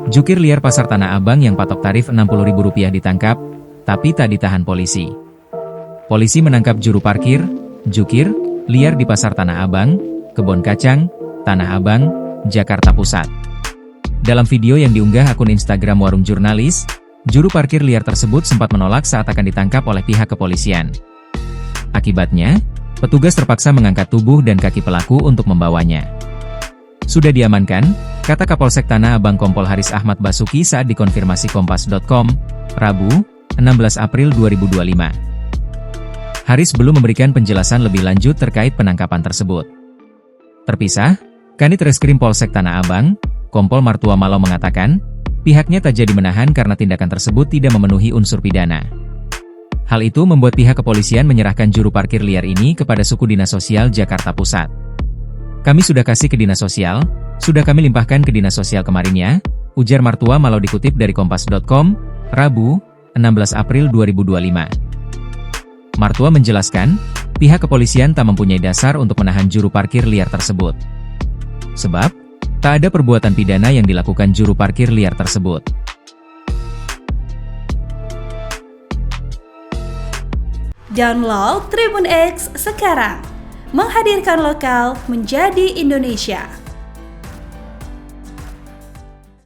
Jukir liar Pasar Tanah Abang yang patok tarif Rp60.000 ditangkap, tapi tak ditahan polisi. Polisi menangkap juru parkir, jukir, liar di Pasar Tanah Abang, Kebon Kacang, Tanah Abang, Jakarta Pusat. Dalam video yang diunggah akun Instagram Warung Jurnalis, juru parkir liar tersebut sempat menolak saat akan ditangkap oleh pihak kepolisian. Akibatnya, petugas terpaksa mengangkat tubuh dan kaki pelaku untuk membawanya. Sudah diamankan, kata Kapolsek Tanah Abang Kompol Haris Ahmad Basuki saat dikonfirmasi Kompas.com, Rabu, 16 April 2025. Haris belum memberikan penjelasan lebih lanjut terkait penangkapan tersebut. Terpisah, Kanit Reskrim Polsek Tanah Abang, Kompol Martua Malo mengatakan, pihaknya tak jadi menahan karena tindakan tersebut tidak memenuhi unsur pidana. Hal itu membuat pihak kepolisian menyerahkan juru parkir liar ini kepada Suku Dinas Sosial Jakarta Pusat. Kami sudah kasih ke Dinas Sosial, sudah kami limpahkan ke Dinas Sosial kemarin ya, ujar Martua Malo dikutip dari Kompas.com, Rabu, 16 April 2025. Martua menjelaskan, pihak kepolisian tak mempunyai dasar untuk menahan juru parkir liar tersebut. Sebab, tak ada perbuatan pidana yang dilakukan juru parkir liar tersebut. Download Tribun X sekarang, menghadirkan lokal menjadi Indonesia.